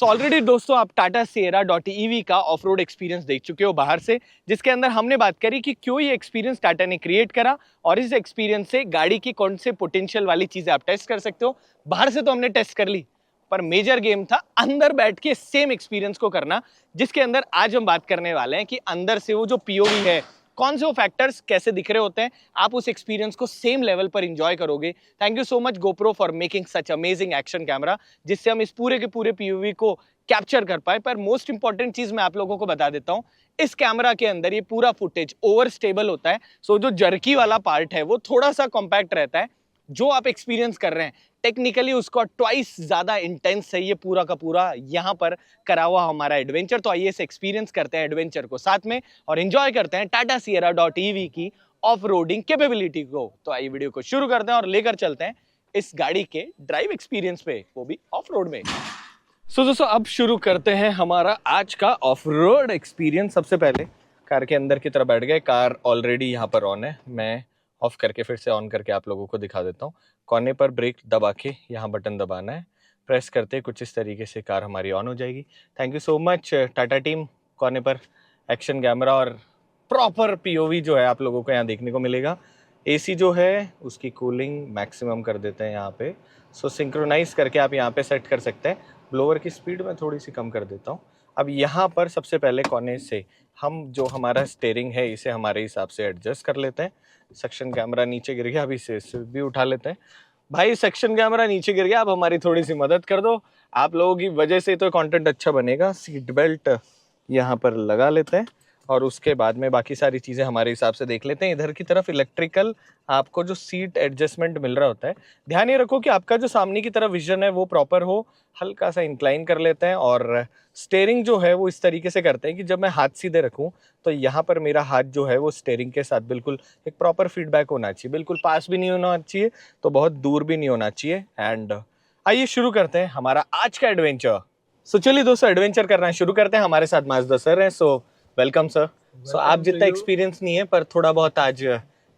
So already दोस्तों आप Tata Sierra .ev का ऑफ रोड एक्सपीरियंस देख चुके हो बाहर से, जिसके अंदर हमने बात करी कि क्यों ये एक्सपीरियंस टाटा ने क्रिएट करा और इस एक्सपीरियंस से गाड़ी की कौन से पोटेंशियल वाली चीजें आप टेस्ट कर सकते हो। बाहर से तो हमने टेस्ट कर ली, पर मेजर गेम था अंदर बैठ के सेम एक्सपीरियंस को करना, जिसके अंदर आज हम बात करने वाले हैं कि अंदर से वो जो पीओवी है, कौन से वो फैक्टर्स कैसे दिख रहे होते हैं, आप उस एक्सपीरियंस को सेम लेवल पर एंजॉय करोगे। Thank you so much GoPro for making such amazing action camera, जिससे हम इस पूरे के पूरे पीओवी को कैप्चर कर पाए। पर मोस्ट इंपॉर्टेंट चीज मैं आप लोगों को बता देता हूं, इस कैमरा के अंदर ये पूरा फुटेज ओवर स्टेबल होता है। सो जो जर्की वाला पार्ट है वो थोड़ा सा कॉम्पैक्ट रहता है, जो आप एक्सपीरियंस कर रहे हैं टेक्निकली उसका ट्वाइस ज्यादा इंटेंस है ये पूरा का पूरा यहाँ पर करा हुआ हमारा एडवेंचर। तो आइए इस एक्सपीरियंस करते हैं एडवेंचर को साथ में और एंजॉय करते हैं टाटा सिएरा .ev की ऑफ रोडिंग कैपेबिलिटी को। तो आइए वीडियो को शुरू करते हैं और लेकर चलते हैं इस गाड़ी के ड्राइव एक्सपीरियंस पे, वो भी ऑफ रोड में। सो दोस्तों अब शुरू करते हैं हमारा आज का ऑफ रोड एक्सपीरियंस। सबसे पहले कार के अंदर की तरफ बैठ गए। कार ऑलरेडी यहाँ पर ऑन है, मैं ऑफ करके फिर से ऑन करके आप लोगों को दिखा देता हूँ। कोने पर ब्रेक दबा के यहाँ बटन दबाना है, प्रेस करते कुछ इस तरीके से कार हमारी ऑन हो जाएगी। Thank you so much Tata team. कोने पर एक्शन कैमरा और प्रॉपर पीओवी जो है आप लोगों को यहाँ देखने को मिलेगा। एसी जो है उसकी कूलिंग मैक्सिमम कर देते हैं यहाँ पे, सो सिंक्रोनाइज करके आप यहाँ पे सेट कर सकते हैं। ब्लोअर की स्पीड मैं थोड़ी सी कम कर देता हूँ। अब यहाँ पर सबसे पहले कोने से हम जो हमारा स्टीयरिंग है इसे हमारे हिसाब से एडजस्ट कर लेते हैं। सेक्शन कैमरा नीचे गिर गया, अभी इसे भी उठा लेते हैं। भाई सेक्शन कैमरा नीचे गिर गया, अब हमारी थोड़ी सी मदद कर दो, आप लोगों की वजह से तो कंटेंट अच्छा बनेगा। सीट बेल्ट यहाँ पर लगा लेते हैं और उसके बाद में बाकी सारी चीज़ें हमारे हिसाब से देख लेते हैं। इधर की तरफ इलेक्ट्रिकल आपको जो सीट एडजस्टमेंट मिल रहा होता है, ध्यान ये रखो कि आपका जो सामने की तरफ विजन है वो प्रॉपर हो। हल्का सा इंक्लाइन कर लेते हैं और स्टीयरिंग जो है वो इस तरीके से करते हैं कि जब मैं हाथ सीधे रखूं तो यहाँ पर मेरा हाथ जो है वो स्टीयरिंग के साथ बिल्कुल एक प्रॉपर फीडबैक होना चाहिए, बिल्कुल पास भी नहीं होना चाहिए तो बहुत दूर भी नहीं होना चाहिए। एंड आइए शुरू करते हैं हमारा आज का एडवेंचर। सो चलिए दोस्तों एडवेंचर करना शुरू करते हैं। हमारे साथ माजदा सर हैं, सो वेलकम सर। सो आप जितना एक्सपीरियंस नहीं है पर थोड़ा बहुत आज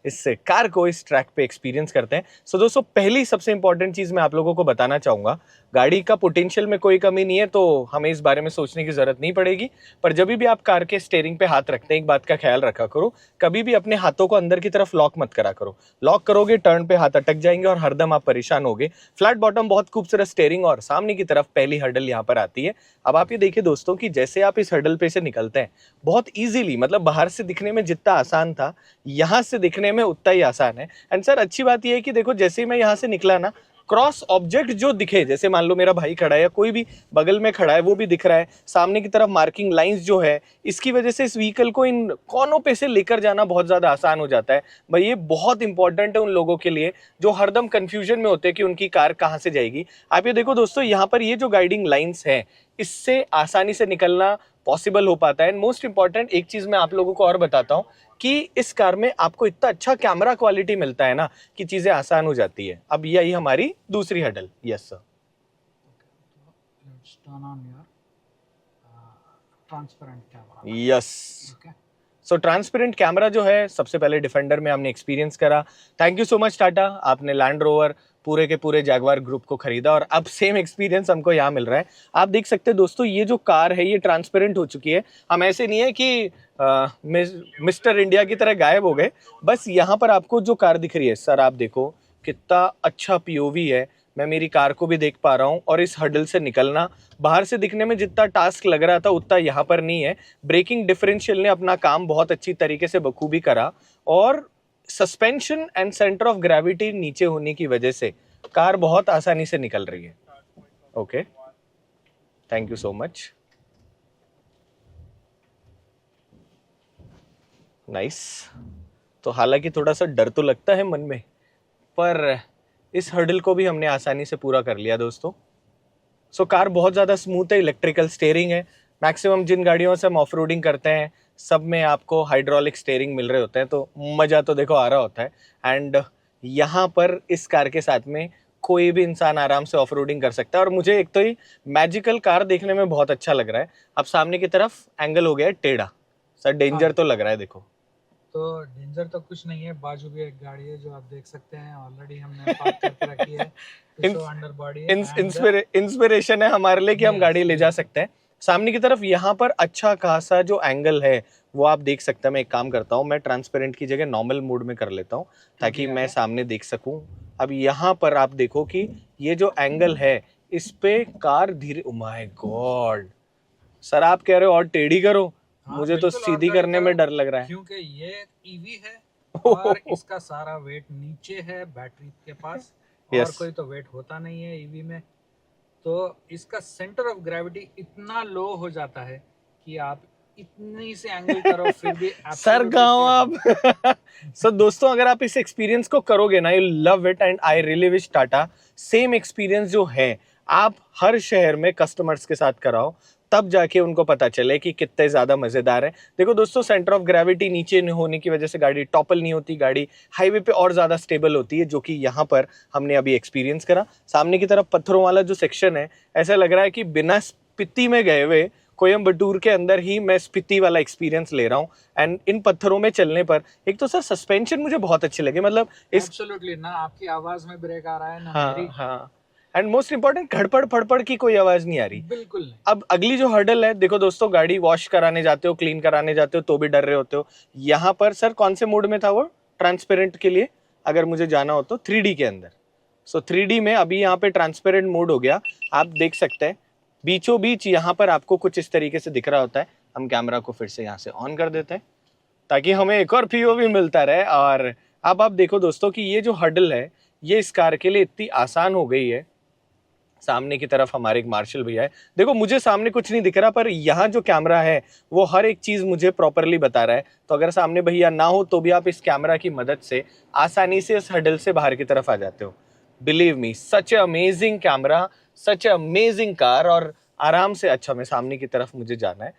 इस कार को इस ट्रैक पे एक्सपीरियंस करते हैं। सो दोस्तों पहली सबसे इंपॉर्टेंट चीज मैं आप लोगों को बताना चाहूंगा, गाड़ी का पोटेंशियल में कोई कमी नहीं है तो हमें इस बारे में सोचने की जरूरत नहीं पड़ेगी। पर जब भी आप कार के स्टीयरिंग पे हाथ रखते हैं एक बात का ख्याल रखा करो, कभी भी अपने हाथों को अंदर की तरफ लॉक मत करा करो। लॉक करोगे टर्न पे हाथ अटक जाएंगे और हरदम आप परेशान होगे। फ्लैट बॉटम बहुत खूबसूरत स्टीयरिंग और सामने की तरफ पहली हर्डल यहाँ पर आती है। अब आप ये देखिए दोस्तों कि जैसे आप इस हर्डल पे से निकलते हैं बहुत ईजिली, मतलब बाहर से दिखने में जितना आसान था यहाँ से दिखने में उतना ही आसान है। एंड सर अच्छी बात यह है कि देखो जैसे ही मैं यहाँ से निकला ना, क्रॉस ऑब्जेक्ट जो दिखे, जैसे मान लो मेरा भाई खड़ा है या कोई भी बगल में खड़ा है वो भी दिख रहा है, सामने की तरफ मार्किंग लाइंस जो है, इसकी वजह से इस व्हीकल को इन कोनों पे से लेकर जाना बहुत ज्यादा आसान हो जाता है। भाई ये बहुत इंपॉर्टेंट है उन लोगों के लिए जो हरदम कंफ्यूजन में होते हैं कि उनकी कार कहाँ से जाएगी। आप ये देखो दोस्तों यहाँ पर ये जो गाइडिंग लाइंस है इससे आसानी से निकलना पॉसिबल हो पाता है। एंड मोस्ट इंपॉर्टेंट एक चीज मैं आप लोगों को और बताता हूँ कि इस कार में आपको इतना अच्छा कैमरा क्वालिटी मिलता है ना कि चीजें आसान हो जाती है। अब यही हमारी दूसरी huddle. Yes sir. Yes so transparent camera जो है सबसे पहले डिफेंडर में हमने एक्सपीरियंस करा। Thank you so much Tata, आपने लैंड रोवर पूरे के पूरे जैगवार ग्रुप को खरीदा और अब सेम एक्सपीरियंस हमको यहाँ मिल रहा है। आप देख सकते हैं दोस्तों ये जो कार है ये ट्रांसपेरेंट हो चुकी है। हम ऐसे नहीं है कि मिस्टर इंडिया की तरह गायब हो गए। बस यहाँ पर आपको जो कार दिख रही है सर, आप देखो कितना अच्छा पीओवी है, मैं मेरी कार को भी देख पा रहा हूँ और इस हडल से निकलना बाहर से दिखने में जितना टास्क लग रहा था उतना यहाँ पर नहीं है। ब्रेकिंग डिफरेंशियल ने अपना काम बहुत अच्छी तरीके से बखूबी करा और suspension and centre of gravity नीचे होने की वजह से कार बहुत आसानी से निकल रही है। Okay thank you so much, nice. तो हालांकि थोड़ा सा डर तो लगता है मन में, पर इस हर्डल को भी हमने आसानी से पूरा कर लिया दोस्तों। सो कार बहुत ज़्यादा स्मूथ है, इलेक्ट्रिकल स्टीयरिंग है। मैक्सिमम जिन गाड़ियों से हम ऑफ रोडिंग करते हैं सब में आपको हाइड्रोलिक स्टीयरिंग मिल रहे होते हैं, तो मज़ा तो देखो आ रहा होता है। एंड यहाँ पर इस कार के साथ में कोई भी इंसान आराम से ऑफ रोडिंग कर सकता है। और मुझे एक तो ही मैजिकल कार देखने में बहुत अच्छा लग रहा है। अब सामने की तरफ एंगल हो गया है टेढ़ा, सर डेंजर तो लग रहा है। देखो तो डेंजर तो कुछ नहीं है, बाजू भी एक गाड़ी है जो आप देख सकते हैं, ऑलरेडी हमने पार्क करके रखी है। अंडर बॉडी इंस्पिरेशन है हमारे लिए कि हम Yes, गाड़ी ले जा सकते हैं। सामने की तरफ यहाँ पर अच्छा खासा जो एंगल है वो आप देख सकते हैं। मैं एक काम करता हूँ, मैं ट्रांसपेरेंट की जगह नॉर्मल मोड में कर लेता हूँ ताकि मैं सामने देख सकूं। अब यहाँ पर आप देखो कि ये जो एंगल है इस पे कार धीरे, ओ माय गॉड सर आप कह रहे हो और टेढ़ी करो, मुझे तो सीधी करने में डर लग रहा है क्योंकि ये ईवी है और इसका सारा वेट नीचे है बैटरी के पास और Yes. कोई तो वेट होता नहीं है ईवी में, तो इसका सेंटर ऑफ ग्रेविटी इतना लो हो जाता है कि आप इतनी से एंगल करो फिर भी सर गाँव आप सो दोस्तों अगर आप इस एक्सपीरियंस को करोगे ना, you love it and I really wish Tata same experience जो है आप हर शहर में कस्टमर्स के साथ कराओ, तब जाके उनको पता चले कि कितने ज्यादा मजेदार है। देखो दोस्तों सेंटर ऑफ ग्रेविटी नीचे होने की वजह से गाड़ी टॉपल नहीं होती, गाड़ी हाईवे पे और ज्यादा स्टेबल होती है, जो कि यहाँ पर हमने अभी एक्सपीरियंस करा। सामने की तरफ पत्थरों वाला जो सेक्शन है ऐसा लग रहा है कि बिना स्पीति में गए हुए कोयम्बटूर के अंदर ही मैं स्पीति वाला एक्सपीरियंस ले रहा हूँ। एंड इन पत्थरों में चलने पर एक तो सर सस्पेंशन मुझे बहुत अच्छे लगे, मतलब इस एब्सोल्युटली ना आपकी आवाज में ब्रेक आ रहा है ना हाँ मेरी, हाँ एंड मोस्ट इंपॉर्टेंट घड़पड़ फड़पड़ की कोई आवाज नहीं आ रही। बिल्कुल नहीं। अब अगली जो हर्डल है, देखो दोस्तों गाड़ी वॉश कराने जाते हो, क्लीन कराने जाते हो तो भी डर रहे होते हो। यहाँ पर सर कौन से मोड में था वो ट्रांसपेरेंट के लिए, अगर मुझे जाना हो तो 3D के अंदर। सो 3D में अभी यहाँ पे ट्रांसपेरेंट मोड हो गया, आप देख सकते हैं बीचों बीच यहाँ पर आपको कुछ इस तरीके से दिख रहा होता है। हम कैमरा को फिर से यहाँ से ऑन कर देते हैं ताकि हमें एक और पीओवी मिलता रहे। और अब आप देखो दोस्तों कि ये जो हर्डल है ये इस कार के लिए इतनी आसान हो गई है। सामने की तरफ हमारे एक मार्शल भैया है, देखो मुझे सामने कुछ नहीं दिख रहा पर यहाँ जो कैमरा है वो हर एक चीज मुझे प्रॉपरली बता रहा है। तो अगर सामने भैया ना हो तो भी आप इस कैमरा की मदद से आसानी से इस हडल से बाहर की तरफ आ जाते हो। Believe me such amazing camera, such amazing car. और आराम से, अच्छा मैं सामने की तरफ मुझे जाना है,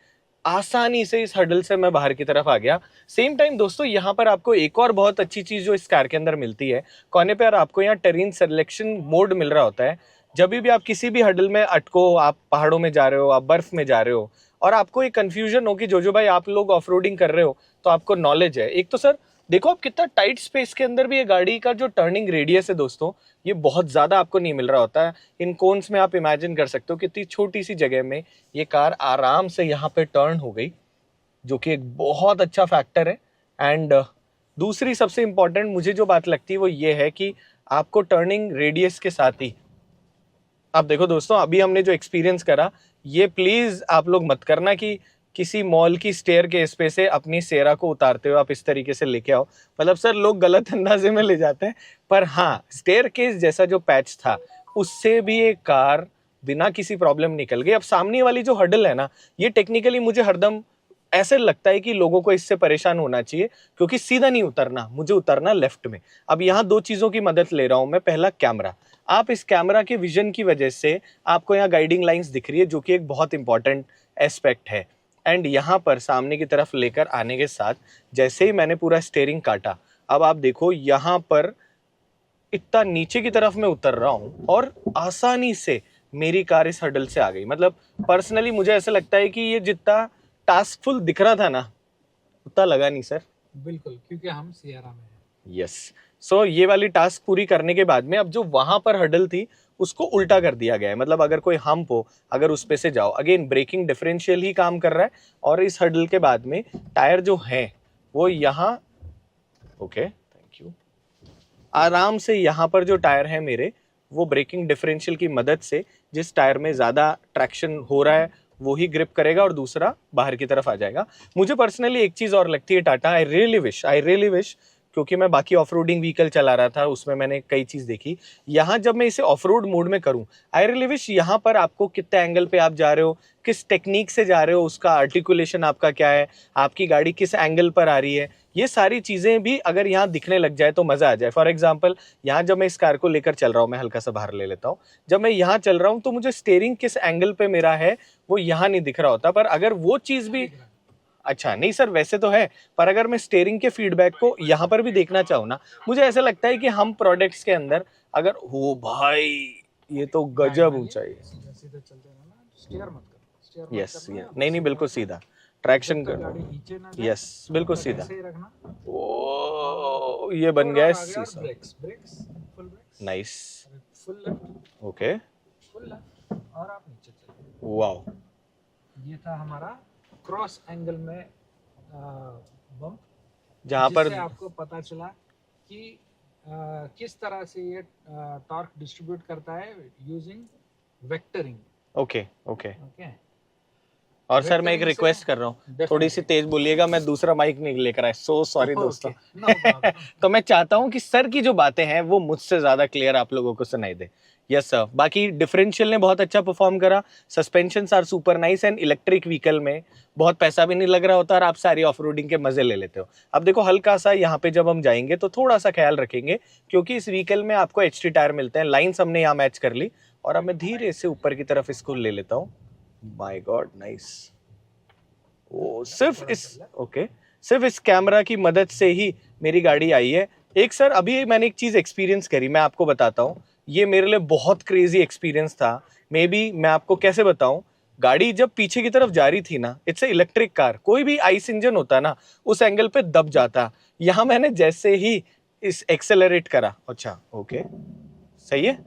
आसानी से इस हडल से मैं बाहर की तरफ आ गया। सेम टाइम दोस्तों यहाँ पर आपको एक और बहुत अच्छी चीज जो इस कार के अंदर मिलती है, कोने पे आपको यहाँ टेरेन सिलेक्शन मोड मिल रहा होता है। जब भी आप किसी भी हडल में अटको, आप पहाड़ों में जा रहे हो, आप बर्फ में जा रहे हो और आपको एक कंफ्यूजन हो कि जो भाई आप लोग ऑफ रोडिंग कर रहे हो तो आपको नॉलेज है। एक तो सर देखो आप कितना टाइट स्पेस के अंदर भी ये गाड़ी का जो टर्निंग रेडियस है दोस्तों ये बहुत ज्यादा आपको नहीं मिल रहा होता है। इन कोन्स में आप इमेजिन कर सकते हो कितनी छोटी सी जगह में ये कार आराम से यहाँ पे टर्न हो गई, जो कि एक बहुत अच्छा फैक्टर है। एंड दूसरी सबसे इंपॉर्टेंट मुझे जो बात लगती है वो ये है कि आपको टर्निंग रेडियस के साथ ही, अब देखो दोस्तों अभी हमने जो एक्सपीरियंस करा ये प्लीज आप लोग मत करना कि किसी मॉल की स्टेयर केस पे से अपनी सेरा को उतारते हो आप इस तरीके से लेके आओ, मतलब सर लोग गलत अंदाजे में ले जाते हैं। पर हाँ स्टेयर केस जैसा जो पैच था उससे भी एक कार बिना किसी प्रॉब्लम निकल गई। अब सामने वाली जो हर्डल है ना ये टेक्निकली मुझे हरदम ऐसे लगता है कि लोगों को इससे परेशान होना चाहिए क्योंकि सीधा नहीं उतरना, मुझे उतरना लेफ्ट में। अब यहाँ दो चीजों की मदद ले रहा हूं मैं। पहला कैमरा, आप इस कैमरा के विजन की वजह से आपको यहाँ गाइडिंग लाइंस दिख रही है जो कि एक बहुत इंपॉर्टेंट एस्पेक्ट है। एंड यहाँ पर सामने की तरफ लेकर आने के साथ जैसे ही मैंने पूरा स्टेयरिंग काटा, अब आप देखो यहाँ पर इतना नीचे की तरफ मैं उतर रहा हूँ और आसानी से मेरी कार इस हर्डल से आ गई। मतलब पर्सनली मुझे ऐसा लगता है कि ये जितना टास्कफुल दिख रहा था ना उतना लगा नहीं सर। बिल्कुल, क्योंकि हम सियारा में हैं। यस सो ये वाली टास्क पूरी करने के बाद में अब जो वहां पर हर्डल थी उसको उल्टा कर दिया गया है। मतलब अगर कोई हम्प हो, अगर उस पे से जाओ, अगेन ब्रेकिंग डिफरेंशियल ही काम कर रहा है। और इस हर्डल के बाद में टायर जो है वो यहाँ, ओके थैंक यू, आराम से यहाँ पर जो टायर है मेरे वो ब्रेकिंग डिफरेंशियल की मदद से जिस टायर में ज्यादा ट्रैक्शन हो रहा है वो ही ग्रिप करेगा और दूसरा बाहर की तरफ आ जाएगा। मुझे पर्सनली एक चीज और लगती है टाटा, आई रियली विश क्योंकि मैं बाकी ऑफ रोडिंग व्हीकल चला रहा था उसमें मैंने कई चीज देखी, यहाँ जब मैं इसे ऑफ रोड मोड में करूँ आई रियली विश यहाँ पर आपको कितने एंगल पे आप जा रहे हो, किस टेक्निक से जा रहे हो, उसका आर्टिकुलेशन आपका क्या है, आपकी गाड़ी किस एंगल पर आ रही है, ये सारी चीजें भी अगर यहाँ दिखने लग जाए तो मजा आ जाए। फॉर एग्जाम्पल यहाँ जब मैं इस कार को लेकर चल रहा हूँ, मैं हल्का सा बाहर ले लेता हूँ, जब मैं यहाँ चल रहा हूँ तो मुझे स्टेयरिंग किस एंगल पे मेरा है वो यहाँ नहीं दिख रहा होता। पर अगर वो चीज भी, अच्छा नहीं सर वैसे तो है, पर अगर मैं स्टेयरिंग के फीडबैक को यहाँ पर भी देखना चाहूँ ना, मुझे ऐसा लगता है कि हम प्रोडक्ट्स के अंदर अगर हो भाई ये तो गजब ऊंचाई है। सीधे चलते रहना, स्टीयर मत करो, स्टीयर मत यस करना, नहीं बिल्कुल सीधा ट्रैक्शन कर, गाड़ी नीचे ना जाए, यस बिल्कुल सीधा। ऐसे ही रखना। ओ ये बन गया है brakes, brakes, full brakes, nice. Full left, okay, full left, और आप नीचे चलिए। वाओ, ये था हमारा क्रॉस एंगल में बम्प, जहाँ पर जिससे आपको पता चला कि किस तरह से ये टॉर्क डिस्ट्रीब्यूट करता है using vectoring. Okay okay. Okay, और सर मैं एक वेक्टरिंग से रिक्वेस्ट कर रहा हूँ, थोड़ी सी तेज बोलिएगा, मैं दूसरा माइक नहीं लेकर आया, सो सॉरी दोस्तों। No problem. तो मैं चाहता हूँ कि सर की जो बातें हैं वो मुझसे ज्यादा क्लियर आप लोगों को सुनाई दे। यस सर, बाकी डिफरेंशियल ने बहुत अच्छा परफॉर्म करा, suspensions are super nice, and electric vehicle में बहुत पैसा भी नहीं लग रहा होता और आप सारी ऑफ रोडिंग के मजे ले लेते हो। अब देखो हल्का सा यहाँ पे जब हम जाएंगे तो थोड़ा सा ख्याल रखेंगे, क्योंकि इस व्हीकल में आपको HT टायर मिलते हैं। लाइन्स हमने यहाँ मैच कर ली, और अब मैं धीरे से ऊपर की तरफ इसको ले लेता हूँ। My God nice. ओ, सिर्फ इस कैमरा की मदद से ही मेरी गाड़ी आई है। एक सर अभी मैंने एक चीज एक्सपीरियंस करी, मैं आपको बताता हूँ, ये मेरे लिए बहुत क्रेजी एक्सपीरियंस था। मे बी मैं आपको कैसे बताऊं, गाड़ी जब पीछे की तरफ जा रही थी ना, इट्स ए इलेक्ट्रिक कार, कोई भी आइस इंजन होता ना उस एंगल पे दब जाता। यहाँ मैंने जैसे ही इस एक्सेलरेट करा, अच्छा ओके सही है,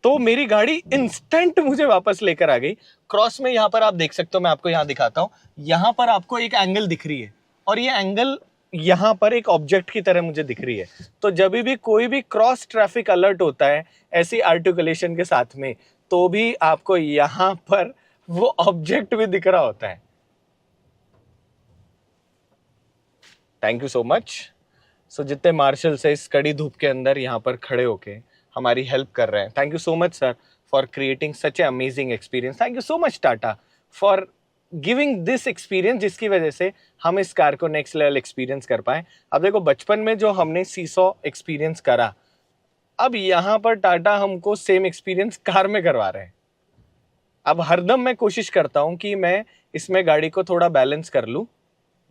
तो मेरी गाड़ी इंस्टेंट मुझे वापस लेकर आ गई। क्रॉस में यहाँ पर आप देख सकते हो, मैं आपको यहाँ दिखाता हूँ, यहाँ पर आपको एक एंगल दिख रही है, और ये एंगल यहाँ पर एक ऑब्जेक्ट की तरह मुझे दिख रही है। तो जब भी कोई भी क्रॉस ट्रैफिक अलर्ट होता है ऐसी आर्टिकुलेशन के साथ में, तो भी आपको यहाँ पर वो ऑब्जेक्ट भी दिख रहा होता है। Thank you so much. So जितने मार्शल्स है इस कड़ी धूप के अंदर यहाँ पर खड़े होके हमारी हेल्प कर रहे हैं, thank you so much sir for creating such A amazing experience. Thank you so much Tata for giving this experience, जिसकी वजह से हम इस कार को नेक्स्ट लेवल एक्सपीरियंस कर पाए। अब देखो बचपन में जो हमने सीसॉ एक्सपीरियंस करा, अब यहाँ पर टाटा हमको सेम एक्सपीरियंस कार में करवा रहे हैं। अब हरदम मैं कोशिश करता हूँ कि मैं इसमें गाड़ी को थोड़ा बैलेंस कर लूँ,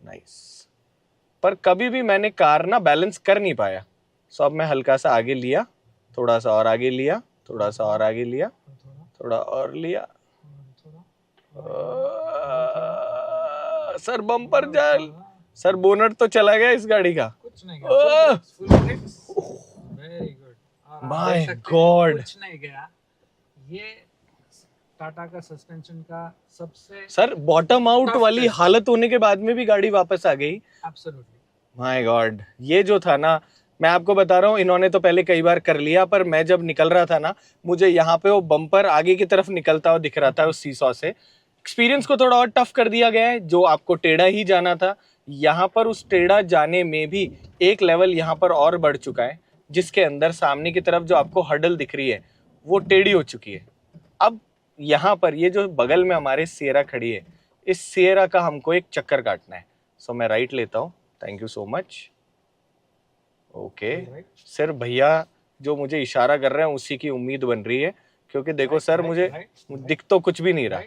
नाइस, पर कभी भी मैंने कार ना बैलेंस कर नहीं पाया। सो अब मैं हल्का सा आगे लिया, थोड़ा सा और आगे लिया, थोड़ा सा और आगे लिया, थोड़ा और लिया, सर बम्पर जाल, सर बोनट तो चला गया इस गाड़ी का, कुछ नहीं गया, वेरी गुड, माय गॉड, कुछ नहीं गया। ये टाटा का सस्पेंशन का सबसे सर बॉटम आउट वाली हालत होने के बाद में भी गाड़ी वापस आ गई। एब्सोल्युटली, माय गॉड, ये जो था ना, मैं आपको बता रहा हूँ, इन्होंने तो पहले कई बार कर लिया, पर मैं जब निकल रहा था ना, मुझे यहाँ पे वो बम्पर आगे की तरफ निकलता हुआ दिख रहा था उस सीसॉ से। एक्सपीरियंस को थोड़ा और टफ कर दिया गया है, जो आपको टेढ़ा ही जाना था, यहाँ पर उस टेढ़ा जाने में भी एक लेवल यहाँ पर और बढ़ चुका है, जिसके अंदर सामने की तरफ जो आपको हर्डल दिख रही है वो टेढ़ी हो चुकी है। अब यहाँ पर ये जो बगल में हमारे सिएरा खड़ी है, इस सिएरा का हमको एक चक्कर काटना है। सो मैं राइट लेता हूँ, thank you so much. Okay, sir भैया जो मुझे इशारा कर रहे हैं उसी की उम्मीद बन रही है, क्योंकि देखो सर मुझे दिख तो कुछ भी नहीं रहा।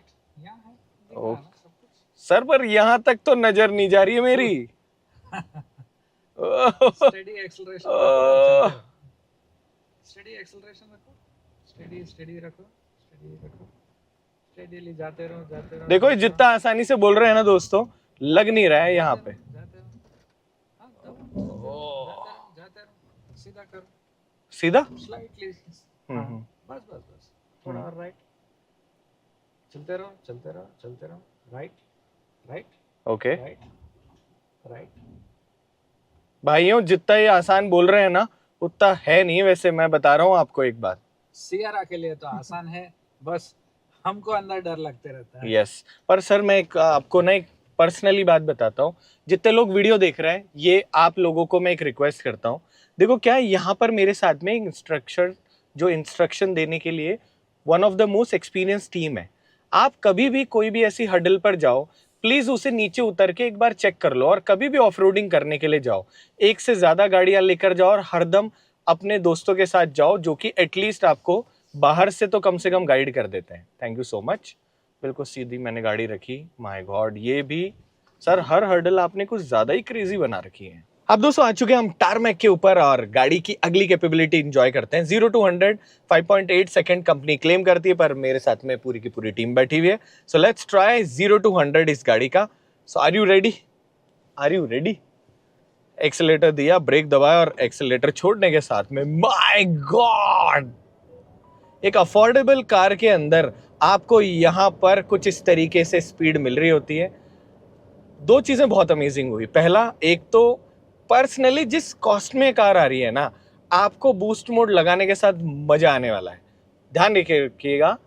सर पर यहाँ तक तो नजर नहीं जा रही है मेरी। स्टेडी एक्सेलरेशन रखो, स्टेडी रखो, स्टेडीली जाते रहो। देखो जितना आसानी से बोल रहे हैं ना दोस्तों, लग नहीं रहा है यहाँ पे। जाते रहो, सीधा करो, सीधा स्लाइटली, बस थोड़ा और राइट, चलते रहो, राइट, ओके राइट। भाइयों जितना ये आसान बोल रहे हैं ना उतना है नहीं, वैसे मैं बता रहा हूँ आपको एक बात, सिएरा के लिए तो आसान है, बस हमको अंदर डर लगते रहता है। यस, पर सर मैं आपको ना एक पर्सनली बात बताता हूँ, जितने लोग वीडियो देख रहे हैं, ये आप लोगों को मैं एक रिक्वेस्ट करता हूँ। देखो क्या है, यहाँ पर मेरे साथ में इंस्ट्रक्शन देने के लिए one of the most experience team है। आप कभी भी कोई भी ऐसी हडल पर जाओ, प्लीज उसे नीचे उतर के एक बार चेक कर लो, और कभी भी ऑफ रोडिंग करने के लिए जाओ, एक से ज्यादा गाड़ियां लेकर जाओ, और हरदम अपने दोस्तों के साथ जाओ जो कि एटलीस्ट आपको बाहर से तो कम से कम गाइड कर देते हैं। Thank you so much. बिल्कुल सीधी मैंने गाड़ी रखी। माय गॉड, ये भी सर हर हर्डल आपने कुछ ज्यादा ही क्रेजी बना रखी है। अब दोस्तों आ चुके हैं हम टारमैक के ऊपर, और गाड़ी की अगली कैपेबिलिटी एंजॉय करते हैं। 0 to 100 5.8 सेकंड कंपनी क्लेम करती है, पर मेरे साथ में पूरी की पूरी टीम बैठी हुई है। सो लेट्स ट्राई 0 to 100 इस गाड़ी का। सो आर यू रेडी? एक्सेलेरेटर दिया, ब्रेक दबाया और एक्सेलेरेटर छोड़ने के साथ में माय गॉड, एक अफोर्डेबल कार के अंदर आपको यहाँ पर कुछ इस तरीके से स्पीड मिल रही होती है। दो चीजें बहुत अमेजिंग हुई। पहला, एक तो पर्सनली जिस कॉस्ट में कार आ रही है ना, आपको बूस्ट मोड लगाने के साथ मजा आने वाला है। ध्यान रखिएगा,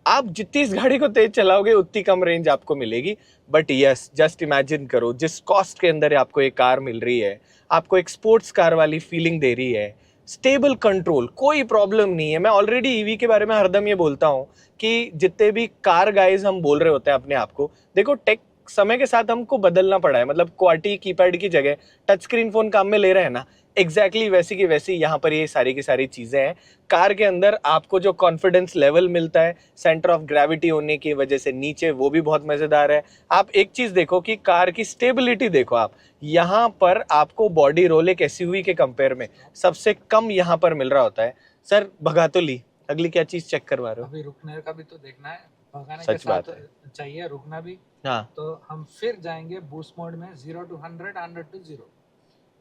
आप जितनी इस गाड़ी को तेज चलाओगे उतनी कम रेंज आपको मिलेगी। बट यस, जस्ट इमेजिन करो, जिस कॉस्ट के अंदर आपको एक कार मिल रही है, आपको एक स्पोर्ट्स कार वाली फीलिंग दे रही है, स्टेबल कंट्रोल, कोई प्रॉब्लम नहीं है। मैं ऑलरेडी ईवी के बारे में हरदम ये बोलता हूँ कि जितने भी कार गाइज हम बोल रहे होते हैं अपने आप को, देखो टेक समय के साथ हमको बदलना पड़ा है। मतलब क्वार्टी कीपैड की जगह टच स्क्रीन फोन काम में ले रहे हैं ना, एग्जैक्टली वैसी की वैसी यहाँ पर ये सारी की सारी चीजें हैं। कार के अंदर आपको जो कॉन्फिडेंस लेवल मिलता है सेंटर ऑफ ग्रेविटी होने की वजह से नीचे, वो भी बहुत मजेदार है। आप एक चीज देखो कि कार की स्टेबिलिटी देखो, आप यहाँ पर आपको बॉडी रोल एक एसयूवी के कंपेयर में सबसे कम यहाँ पर मिल रहा होता है। सर भगा तो ली, अगली क्या चीज चेक करवा रहे हो? अभी रुकने का भी तो देखना है, भगाने सच के साथ बात है। चाहिए रुकना भी। हाँ, तो हम फिर जाएंगे बूस्ट मोड में 0 to 100, 100 to 0।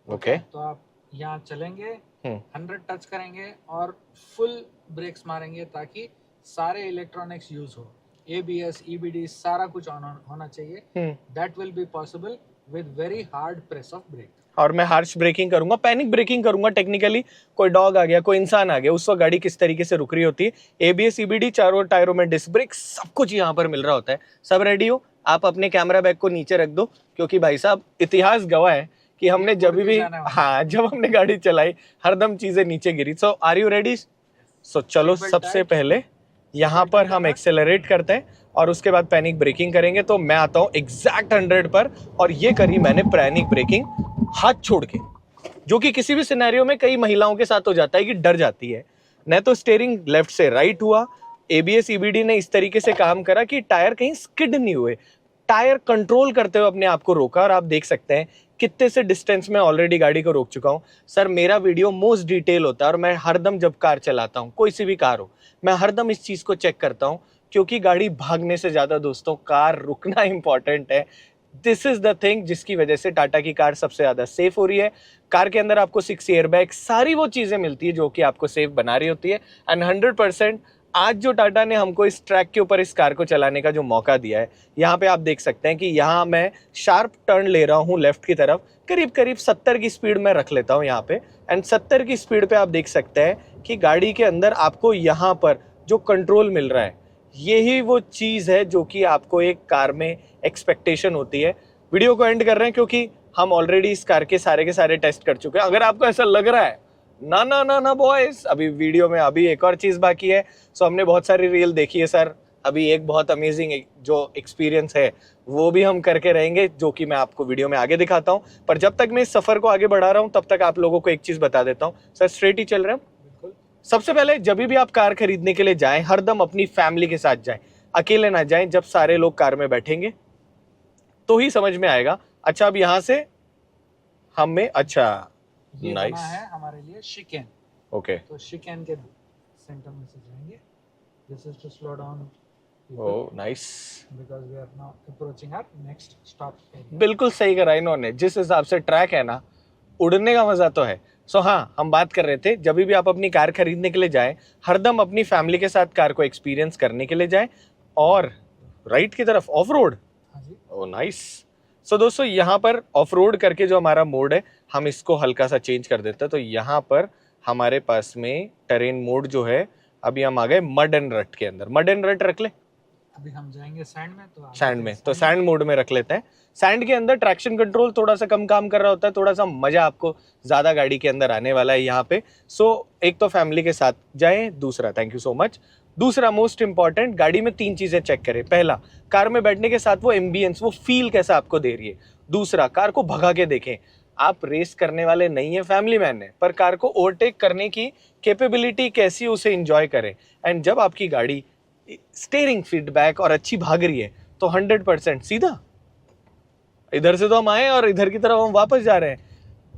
ओके। तो आप यहाँ चलेंगे, हम्म। 100 टच करेंगे और फुल ब्रेक्स मारेंगे ताकि सारे इलेक्ट्रॉनिक्स यूज हो, ABS, EBD सारा कुछ ऑन होना चाहिए। That will be possible with very hard press of brake. और मैं हार्श ब्रेकिंग करूंगा, पैनिक ब्रेकिंग करूंगा। टेक्निकली कोई डॉग आ गया, कोई इंसान आ गया, उस वक्त गाड़ी किस तरीके से रुक रही होती है। ABS, EBD, चारों टायरों में डिस्क ब्रेक, सब कुछ यहाँ पर मिल रहा होता है। सब रेडी हो? आप अपने कैमरा बैग को नीचे रख दो, क्योंकि भाई साहब इतिहास गवाह है कि हमने जब भी, हाँ, जब हमने गाड़ी चलाई हरदम चीजें नीचे गिरी। सो आर यू रेडी? सो चलो, सबसे पहले यहाँ पर हम एक्सेलरेट करते हैं और उसके बाद पैनिक ब्रेकिंग करेंगे। तो मैं आता हूँ एग्जैक्ट 100 पर, और ये करी मैंने पैनिक ब्रेकिंग हाथ छोड़ के, जो कि किसी भी सिनेरियो में कई महिलाओं के साथ हो जाता है कि डर जाती है। न तो स्टीयरिंग लेफ्ट से राइट हुआ, ABS, EBD ने इस तरीके से काम करा कि टायर कहीं स्किड नहीं हुए। टायर कंट्रोल करते हुए अपने आप को रोका, और आप देख सकते हैं कितने से डिस्टेंस में ऑलरेडी गाड़ी को रोक चुका हूं। सर मेरा वीडियो मोस्ट डिटेल होता है, और मैं हरदम जब कार चलाता हूं, कोई सी भी कार हो, मैं हरदम इस चीज को चेक करता हूं, क्योंकि गाड़ी भागने से ज्यादा दोस्तों कार रुकना इंपॉर्टेंट है। दिस इज द थिंग जिसकी वजह से टाटा की कार सबसे ज्यादा सेफ हो रही है। कार के अंदर आपको 6 एयरबैग, सारी वो चीजें मिलती है जो कि आपको सेफ बना रही होती है। एंड 100% आज जो टाटा ने हमको इस ट्रैक के ऊपर इस कार को चलाने का जो मौका दिया है, यहाँ पे आप देख सकते हैं कि यहाँ मैं शार्प टर्न ले रहा हूँ लेफ्ट की तरफ, करीब करीब 70 की स्पीड में रख लेता हूँ यहाँ पे। एंड 70 की स्पीड पे आप देख सकते हैं कि गाड़ी के अंदर आपको यहाँ पर जो कंट्रोल मिल रहा है, यही वो चीज़ है जो कि आपको एक कार में एक्सपेक्टेशन होती है। वीडियो को एंड कर रहे हैं क्योंकि हम ऑलरेडी इस कार के सारे टेस्ट कर चुके हैं। अगर आपको ऐसा लग रहा है ना ना ना ना बॉयज, अभी वीडियो में अभी एक और चीज़ बाकी है। सो हमने बहुत सारी रील देखी है सर, अभी एक बहुत अमेजिंग जो एक्सपीरियंस है वो भी हम करके रहेंगे, जो कि मैं आपको वीडियो में आगे दिखाता हूँ। पर जब तक मैं इस सफ़र को आगे बढ़ा रहा हूँ, तब तक आप लोगों को एक चीज़ बता देता हूँ। सर स्ट्रेट ही चल रहे हैं? सबसे पहले जब भी आप कार खरीदने के लिए जाएं, हरदम अपनी फैमिली के साथ जाएं, अकेले ना जाएं। जब सारे लोग कार में बैठेंगे तो ही समझ में आएगा। अच्छा, अब यहाँ से हमें, अच्छा नाइस है हमारे लिए शिकेन। ओके, तो शिकेन के सेंटर में से जाएंगे। This is to slow down. Oh nice, because we are now approaching our next stop area. बिल्कुल सही करा इन्होंने। जिस हिसाब से ट्रैक है ना, उड़ने का मजा तो है। सो हाँ, हम बात कर रहे थे, जब भी आप अपनी कार खरीदने के लिए जाएं, हरदम अपनी फैमिली के साथ कार को एक्सपीरियंस करने के लिए जाएं। और राइट की तरफ ऑफ रोड, ओह नाइस। सो दोस्तों, यहाँ पर ऑफ रोड करके जो हमारा मोड है, हम इसको हल्का सा चेंज कर देते हैं। तो यहाँ पर हमारे पास में टेरेन मोड जो है, अभी हम आ गए मड एंड रट के अंदर। मड एंड रट रख ले, अभी हम जाएंगे सैंड में। तो सैंड में, तो सैंड मोड में रख लेते हैं। सैंड के अंदर ट्रैक्शन कंट्रोल थोड़ा सा कम काम कर रहा होता है, थोड़ा सा मजा आपको ज्यादा गाड़ी के अंदर आने वाला है यहाँ पे। सो एक तो फैमिली के साथ जाएं, दूसरा, थैंक यू सो मच, दूसरा मोस्ट इंपॉर्टेंट, गाड़ी में 3 चीजें चेक करें। पहला, कार में बैठने के साथ वो एम्बियंस, वो फील कैसा आपको दे रही है। दूसरा, कार को भगा के देखें। आप रेस करने वाले नहीं है, फैमिली मैन है, पर कार को ओवरटेक करने की कैपेबिलिटी कैसी, उसे एंजॉय करें। एंड जब आपकी गाड़ी स्टीयरिंग फीडबैक और अच्छी भाग रही है, तो 100% सीधा इधर से तो हम आए और इधर की तरफ हम वापस जा रहे हैं।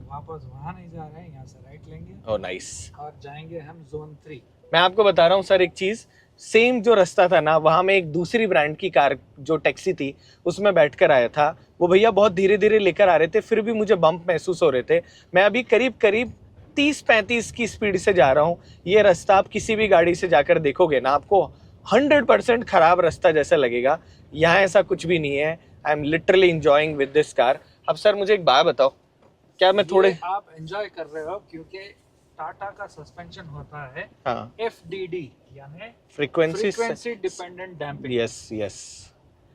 वापस वहां नहीं जा रहे हैं, यहाँ से राइट लेंगे। Oh nice. और जाएंगे हम जोन 3। मैं आपको बता रहा हूँ सर एक चीज, सेम जो रास्ता था ना, वहाँ मैं एक दूसरी ब्रांड की कार जो टैक्सी थी उसमें बैठकर आया था। वो भैया बहुत धीरे धीरे लेकर आ रहे थे, फिर भी मुझे बम्प महसूस हो रहे थे। मैं अभी करीब करीब 30-35 की स्पीड से जा रहा हूँ। ये रास्ता आप किसी भी गाड़ी से जाकर देखोगे ना, आपको 100% खराब रास्ता जैसा लगेगा। यहाँ ऐसा कुछ भी नहीं है। I am literally enjoying with this car. अब सर मुझे एक बात बताओ, क्या मैं थोड़े ये आप एंजॉय कर रहे हो क्योंकि टाटा का सस्पेंशन होता है हाँ FDD यानी frequency frequency dependent damping. Yes yes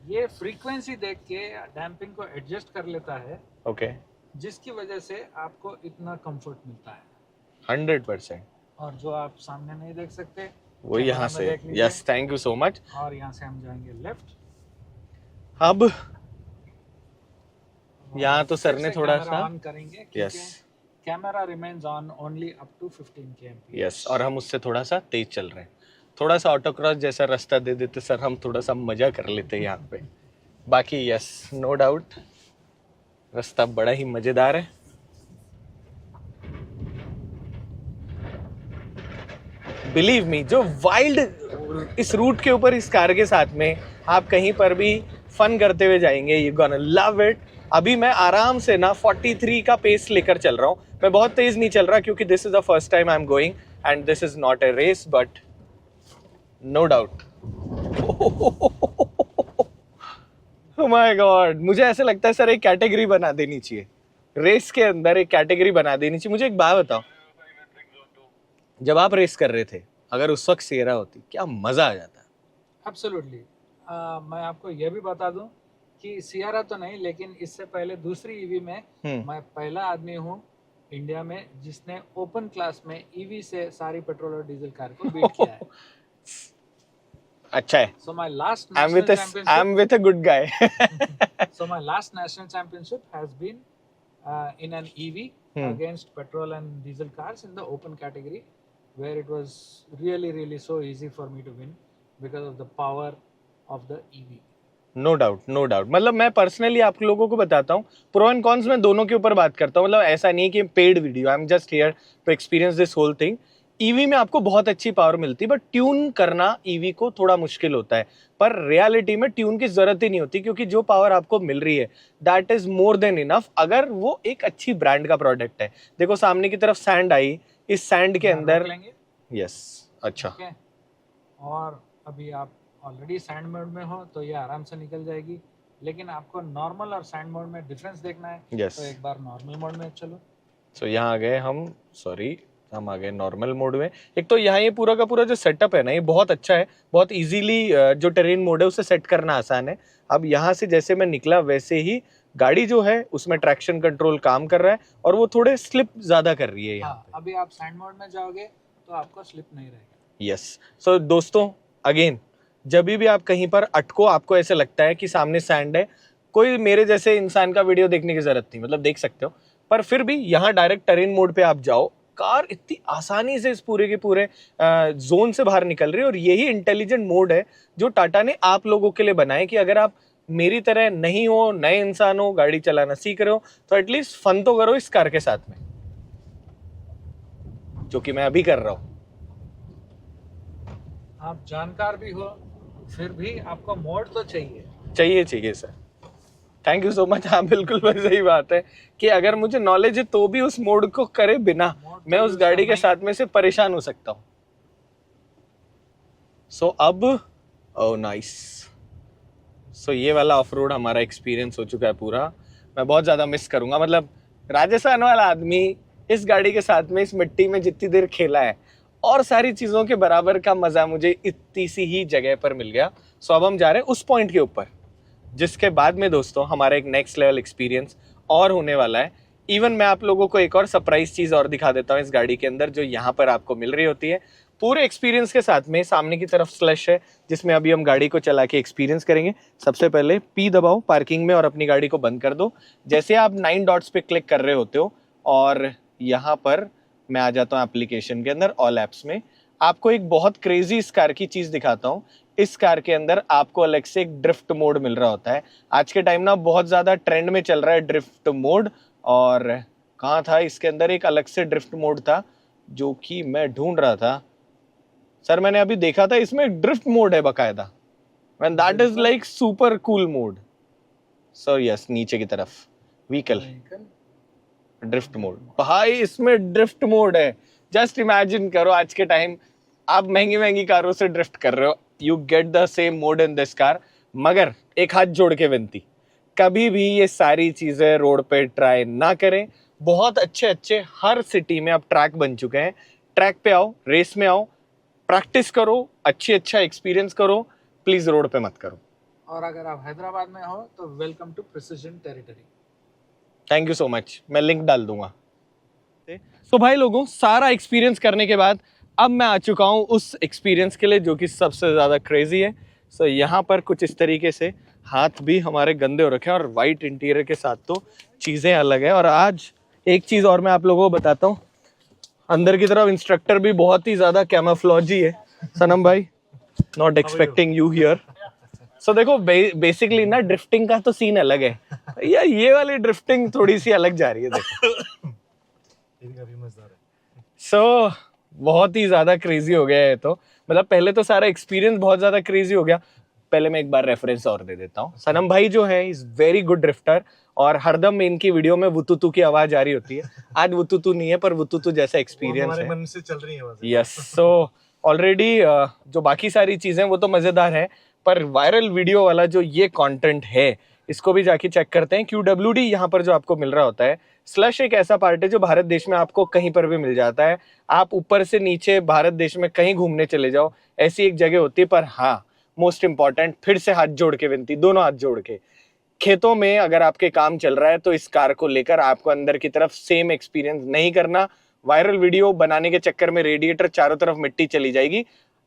ये फ्रीक्वेंसी देख के डैम्पिंग को एडजस्ट कर लेता है, ओके जिसकी वजह से आपको इतना कंफर्ट मिलता है। 100%। और जो आप सामने नहीं देख सकते वो कैमरा यहाँ में से, देख लीजिए। Yes thank you so much. और यहाँ से हम जाएंगे लेफ्ट। अब यहाँ तो सर ने थोड़ा सा ऑन करेंगे क्योंकि yes camera remains on only up to 15 kmph। Yes, और हम उससे थोड़ा सा तेज चल रहे हैं। थोड़ा सा ऑटो क्रॉस जैसा रास्ता दे देते सर, हम थोड़ा सा मजा कर लेते हैं यहाँ पे। बाकी यस नो डाउट रास्ता बड़ा ही मजेदार है। बिलीव मी, जो वाइल्ड इस रूट के ऊपर इस कार के साथ में आप कहीं पर भी फन करते हुए जाएंगे, यू गोना लव इट। अभी मैं आराम से ना 43 का पेस लेकर चल रहा हूँ। मैं बहुत तेज नहीं चल रहा क्योंकि this is the first time I am going and this is not a race, but no doubt oh my God, मुझे ऐसे लगता है सर एक कैटेगरी बना देनी चाहिए, रेस के अंदर एक कैटेगरी बना देनी चाहिए। मुझे एक बात बताओ, जब आप रेस कर रहे थे, अगर उस वक्त सिएरा होती, क्या मजा आ जाता? एब्सोल्युटली। मैं आपको यह भी बता दूं कि सियारा तो नहीं, लेकिन इससे पहले दूसरी ईवी में मैं पहला आदमी हूं इंडिया में जिसने ओपन क्लास में ईवी से सारी पेट्रोल और डीजल कार को बीट किया है। अच्छा है। So my last I'm national with a championship. with a good guy. So my last national championship has been in an EV against petrol and diesel cars in the open category, where it was really so easy for me to win because of the power of the EV. No doubt no doubt. मतलब मैं personally आप लोगों को बताता हूँ, pro and cons में दोनों के ऊपर बात करता हूँ। मतलब ऐसा नहीं कि paid video, I am just here to experience this whole thing. EV में आपको बहुत अच्छी पावर मिलती है, बट ट्यून करना ईवी को थोड़ा मुश्किल होता है। पर रियलिटी में ट्यून की जरूरत ही नहीं होती, क्योंकि जो पावर आपको मिल रही है that is more than enough, अगर वो एक अच्छी ब्रांड का प्रोडक्ट है। देखो सामने की तरफ सैंड आई, इस सैंड के अंदर यस अच्छा okay. और अभी आप ऑलरेडी सैंड मोड में हो तो ये आराम से निकल जाएगी, लेकिन आपको नॉर्मल और सैंड मोड में डिफरेंस देखना है। yes. तो एक बार नॉर्मल मोड में चलो। सो यहाँ आ गए हम, सॉरी हम आ गए नॉर्मल मोड में। एक तो यहाँ ये पूरा का पूरा जो सेटअप है ना, ये बहुत अच्छा है, बहुत इजीली जो टेरेन मोड है उसे सेट करना आसान है। अब यहाँ से जैसे मैं निकला वैसे ही गाड़ी जो है उसमें ट्रैक्शन कंट्रोल काम कर रहा है, और वो थोड़े स्लिप ज्यादा कर रही है यहाँ पे। अभी आप सैंड मोड में जाओगे तो आपको स्लिप नहीं रहेगा। यस सो दोस्तों, अगेन जब भी आप कहीं पर अटको, आपको ऐसे लगता है कि सामने सैंड है, कोई मेरे जैसे इंसान का वीडियो देखने की जरूरत नहीं, मतलब देख सकते हो, पर फिर भी यहाँ डायरेक्ट टेरेन मोड पे आप जाओ, कार इतनी आसानी से इस पूरे के पूरे जोन से बाहर निकल रही है। और यही इंटेलिजेंट मोड है जो टाटा ने आप लोगों के लिए बनाया, कि अगर आप मेरी तरह नहीं हो, नए इंसान हो, गाड़ी चलाना सीख रहे हो, तो एटलीस्ट फन तो करो इस कार के साथ में, जो कि मैं अभी कर रहा हूँ। आप जानकार भी हो, फिर भी आपको मोड तो चाहिए। चाहिए sir, thank you so much. हाँ बिल्कुल बस सही बात है कि अगर मुझे नॉलेज है तो भी उस मोड को करे बिना मैं उस गाड़ी के साथ में से परेशान हो सकता हूँ। सो अब ओह नाइस, सो ये वाला ऑफ रोड हमारा एक्सपीरियंस हो चुका है पूरा। मैं बहुत ज़्यादा मिस करूँगा, मतलब राजस्थान वाला आदमी इस गाड़ी के साथ में इस मिट्टी में जितनी देर खेला है, और सारी चीज़ों के बराबर का मज़ा मुझे इतनी सी ही जगह पर मिल गया। सो अब हम जा रहे हैं उस पॉइंट के ऊपर, जिसके बाद में दोस्तों हमारा एक नेक्स्ट लेवल एक्सपीरियंस और होने वाला है। इवन मैं आप लोगों को एक और सरप्राइज चीज़ और दिखा देता हूँ इस गाड़ी के अंदर, जो यहाँ पर आपको मिल रही होती है। पूरे एक्सपीरियंस के साथ में सामने की तरफ स्लैश है, जिसमें अभी हम गाड़ी को चला के एक्सपीरियंस करेंगे। सबसे पहले पी दबाओ पार्किंग में और अपनी गाड़ी को बंद कर दो। जैसे आप 9 डॉट्स पे क्लिक कर रहे होते हो, और यहाँ पर मैं आ जाता हूँ एप्लीकेशन के अंदर, ऑल ऐप्स में। आपको एक बहुत क्रेजी इस कार की चीज़ दिखाता हूँ। इस कार के अंदर आपको अलग से एक ड्रिफ्ट मोड मिल रहा होता है। आज के टाइम ना बहुत ज़्यादा ट्रेंड में चल रहा है ड्रिफ्ट मोड, और कहाँ था इसके अंदर एक अलग से ड्रिफ्ट मोड था जो कि मैं ढूंढ रहा था। सर मैंने अभी देखा था इसमें ड्रिफ्ट मोड है बकायदा, and that is like super cool mode. So yes, नीचे की तरफ व्हीकल ड्रिफ्ट मोड, भाई इसमें ड्रिफ्ट मोड है। जस्ट इमेजिन करो आज के टाइम आप महंगी महंगी कारों से ड्रिफ्ट कर रहे हो, you get the same mode in this car. मगर एक हाथ जोड़ के विनती, कभी भी ये सारी चीजें रोड पे ट्राई ना करें। बहुत अच्छे अच्छे हर सिटी में अब ट्रैक बन चुके हैं, ट्रैक पे आओ, रेस में आओ, प्रैक्टिस करो, अच्छा एक्सपीरियंस करो, प्लीज रोड पे मत करो। और अगर आप हैदराबाद में हो तो welcome to precision territory. Thank you so much, मैं लिंक डाल दूंगा। तो भाई लोगों, सारा एक्सपीरियंस करने के बाद अब मैं आ चुका हूँ उस एक्सपीरियंस के लिए जो कि सबसे ज़्यादा क्रेजी है। सो यहाँ पर कुछ इस तरीके से हाथ भी हमारे गंदे हो रखे हैं और वाइट इंटीरियर के साथ तो चीज़ें अलग है। और आज एक चीज़ और मैं आप लोगों को बताता हूँ, अंदर की तरफ इंस्ट्रक्टर भी बहुत ही ज़्यादा कैमोफ्लॉजी है। सनम भाई, नॉट एक्सपेक्टिंग यू हियर। सो देखो बेसिकली ना ड्रिफ्टिंग का तो सीन अलग है या ये वाली ड्रिफ्टिंग थोड़ी सी अलग जा रही है देखो। सो बहुत ही ज्यादा क्रेजी हो गया है। तो मतलब पहले तो सारा एक्सपीरियंस बहुत ज्यादा क्रेजी हो गया। पहले मैं एक बार रेफरेंस और दे देता हूँ, सनम भाई जो है इज वेरी गुड ड्रिफ्टर और हरदम इनकी वीडियो में वुतुतु की आवाज आ रही होती है। आज वुतुतु नहीं है पर वुतुतु जैसा एक्सपीरियंस है, मन से चल रही है। यस, सो ऑलरेडी जो बाकी सारी चीजें वो तो मजेदार है, पर वायरल वीडियो वाला जो ये कंटेंट है इसको भी जाके चेक करते हैं। QWD यहाँ पर जो आपको मिल रहा होता है, स्लश एक ऐसा पार्ट है जो भारत देश में आपको कहीं पर भी मिल जाता है। आप ऊपर से नीचे भारत देश में कहीं घूमने चले जाओ, ऐसी एक जगह होती है। पर हाँ, मोस्ट इंपॉर्टेंट, फिर से हाथ जोड़ के विनती, दोनों हाथ जोड़ के, खेतों में अगर आपके काम चल रहा है तो इस कार को लेकर आपको अंदर की तरफ सेम एक्सपीरियंस नहीं करना। वायरल वीडियो बनाने के चक्कर में रेडिएटर चारों तरफ मिट्टी चली जाएगी।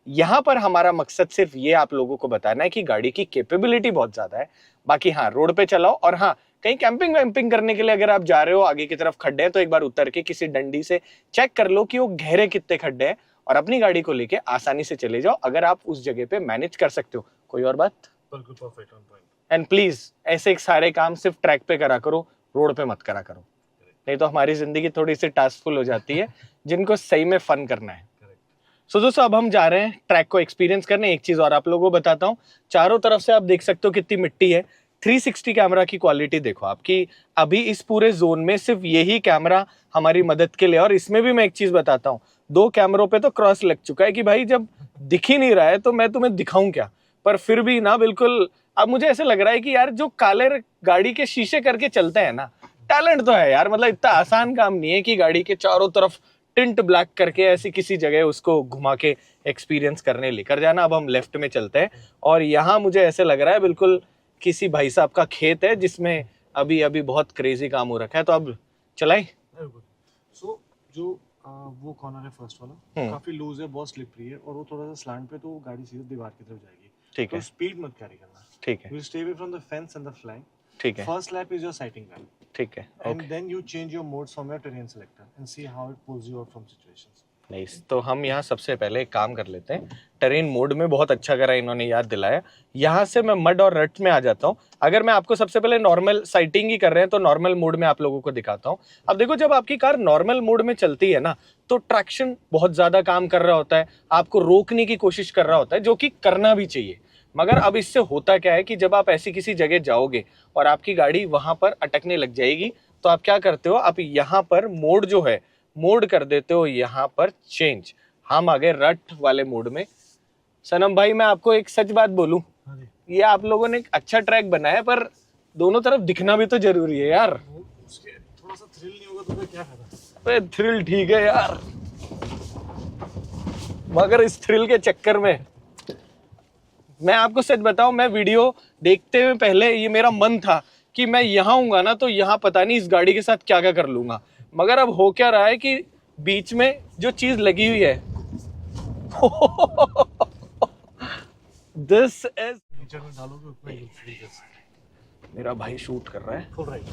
यहाँ पर हमारा मकसद सिर्फ ये आप लोगों को बताना है कि गाड़ी की कैपेबिलिटी बहुत ज्यादा है। बाकी हाँ, रोड पे चलाओ, और हाँ, कहीं कैंपिंग वैम्पिंग करने के लिए अगर आप जा रहे हो, आगे की तरफ खड्डे हैं तो एक बार उतर के किसी डंडी से चेक कर लो कि वो गहरे कितने खड्डे हैं, और अपनी गाड़ी को लेके आसानी से चले जाओ अगर आप उस जगह पे मैनेज कर सकते हो। कोई और बात? बिल्कुल perfect, on point. And please ऐसे एक सारे काम सिर्फ ट्रैक पे करा करो, रोड पे मत करा करो, नहीं तो हमारी जिंदगी थोड़ी सी टास्कफुल हो जाती है जिनको सही में फन करना है। सो दोस्तों, अब हम जा रहे हैं ट्रैक को एक्सपीरियंस करने। एक चीज और आप लोगों को बताता हूँ, चारों तरफ से आप देख सकते हो कितनी मिट्टी है। 360 कैमरा की क्वालिटी देखो आपकी, अभी इस पूरे जोन में सिर्फ यही कैमरा हमारी मदद के लिए। और इसमें भी मैं एक चीज बताता हूँ, 2 कैमरों पे तो क्रॉस लग चुका है कि भाई जब दिख ही नहीं रहा है तो मैं तुम्हें दिखाऊं क्या। पर फिर भी ना, बिल्कुल अब मुझे ऐसे लग रहा है कि यार जो काले गाड़ी के शीशे करके चलते हैं ना, टैलेंट तो है यार। मतलब इतना आसान काम नहीं है कि गाड़ी के चारों तरफ टिंट ब्लैक करके ऐसी किसी जगह उसको घुमा के एक्सपीरियंस करने लेकर जाना। अब हम लेफ्ट में चलते हैं और यहाँ मुझे ऐसे लग रहा है बिल्कुल किसी भाई साहब का खेत है जिसमें अभी अभी बहुत क्रेजी काम हो रखा है। तो अब चलाए। सो जो वो कॉर्नर है फर्स्ट वाला, काफी लूज है, बहुत स्लिपरी है, और वो थोड़ा सा स्लैंट पे, तो गाड़ी सीधे दीवार की तरफ जाएगी। ठीक है, तो स्पीड मत कैरी करना। ठीक है, you stay away from the fence and the flank. ठीक है, first lap is your sighting lap. ठीक है, and then you change your modes from your terrain selector and see how it pulls you out from situations. Nice. तो हम यहाँ सबसे पहले एक काम कर लेते हैं, टेरेन मोड में बहुत अच्छा करा इन्होंने, याद दिलाया। यहाँ से मैं मड और रट में आ जाता हूँ। अगर मैं आपको सबसे पहले नॉर्मल साइटिंग ही कर रहे हैं तो नॉर्मल मोड में आप लोगों को दिखाता हूँ। अब देखो, जब आपकी कार नॉर्मल मोड में चलती है ना, तो ट्रैक्शन बहुत ज्यादा काम कर रहा होता है, आपको रोकने की कोशिश कर रहा होता है, जो कि करना भी चाहिए। मगर अब इससे होता क्या है कि जब आप ऐसी किसी जगह जाओगे और आपकी गाड़ी वहां पर अटकने लग जाएगी, तो आप क्या करते हो, आप यहाँ पर मोड जो है, मोड कर देते हो यहाँ पर चेंज। हम आ गए रट वाले मोड में। सनम भाई, मैं आपको एक सच बात बोलूं, ये आप लोगों ने एक अच्छा ट्रैक बनाया, पर दोनों तरफ दिखना भी तो जरूरी है यार। उसके थोड़ा सा थ्रिल नहीं होगा तो फिर क्या फायदा? थ्रिल ठीक है यार, मगर इस थ्रिल के चक्कर में मैं आपको सच बताऊं, मैं वीडियो देखते हुए पहले ये मेरा मन था कि मैं यहाँ आऊंगा ना तो यहाँ पता नहीं इस गाड़ी के साथ क्या क्या कर लूंगा। मगर अब हो क्या रहा है कि बीच में जो चीज लगी हुई है दिस इज, डालोगे उतना ही मेरा भाई शूट कर रहा है। Full right.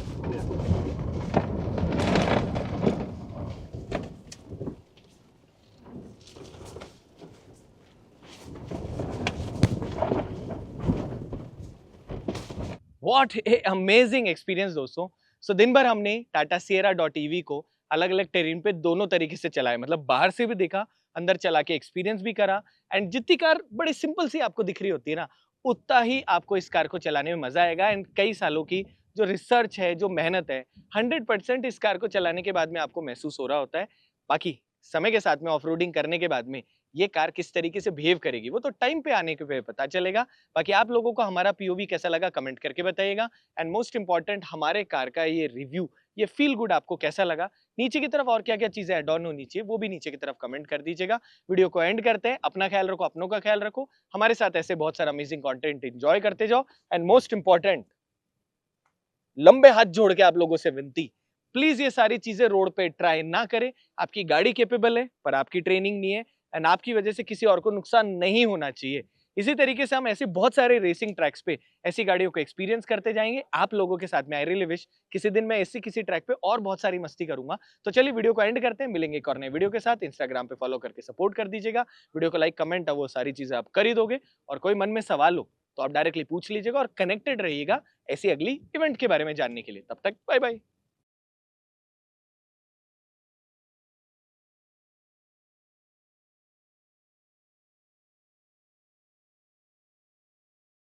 What a amazing experience दोस्तों। दिन भर हमने टाटा सिएरा .ev को अलग अलग टेरेन पे दोनों तरीके से चलाया, मतलब बाहर से भी देखा, अंदर चला के एक्सपीरियंस भी करा। एंड जितनी कार बड़ी सिंपल सी आपको दिख रही होती है ना, उतना ही आपको इस कार को चलाने में मजा आएगा। एंड कई सालों की जो रिसर्च है, जो मेहनत है, 100% इस कार को चलाने के बाद में आपको महसूस हो रहा होता है। बाकी समय के साथ में ऑफ रोडिंग करने के बाद में ये कार किस तरीके से बिहेव करेगी वो तो टाइम पे आने के पे पता चलेगा। बाकी आप लोगों को हमारा पीओवी कैसा लगा कमेंट करके बताइएगा। एंड मोस्ट इंपॉर्टेंट, हमारे कार का ये रिव्यू, ये फील गुड आपको कैसा लगा, नीचे की तरफ और क्या क्या चीजें ऐड ऑन होनी चाहिए वो भी नीचे की तरफ कमेंट कर दीजिएगा। वीडियो को एंड करते हैं। अपना ख्याल रखो, अपनों का ख्याल रखो, हमारे साथ ऐसे बहुत सारा अमेजिंग कंटेंट एंजॉय करते जाओ। एंड मोस्ट इंपॉर्टेंट, लंबे हाथ जोड़ के आप लोगों से विनती, प्लीज ये सारी चीजें रोड पे ट्राई ना करें। आपकी गाड़ी कैपेबल है पर आपकी ट्रेनिंग नहीं है, एंड आपकी वजह से किसी और को नुकसान नहीं होना चाहिए। इसी तरीके से हम ऐसे बहुत सारे रेसिंग ट्रैक्स पे ऐसी गाड़ियों को एक्सपीरियंस करते जाएंगे आप लोगों के साथ में। आई रियली विश किसी दिन मैं ऐसी किसी ट्रैक पे और बहुत सारी मस्ती करूंगा। तो चलिए वीडियो को एंड करते हैं, मिलेंगे एक और नए वीडियो के साथ। इंस्टाग्राम पे फॉलो करके सपोर्ट कर दीजिएगा, वीडियो को लाइक कमेंट वो सारी चीजें आप कर ही दोगे। और कोई मन में सवाल हो तो आप डायरेक्टली पूछ लीजिएगा और कनेक्टेड रहिएगा ऐसी अगली इवेंट के बारे में जानने के लिए। तब तक बाय बाय।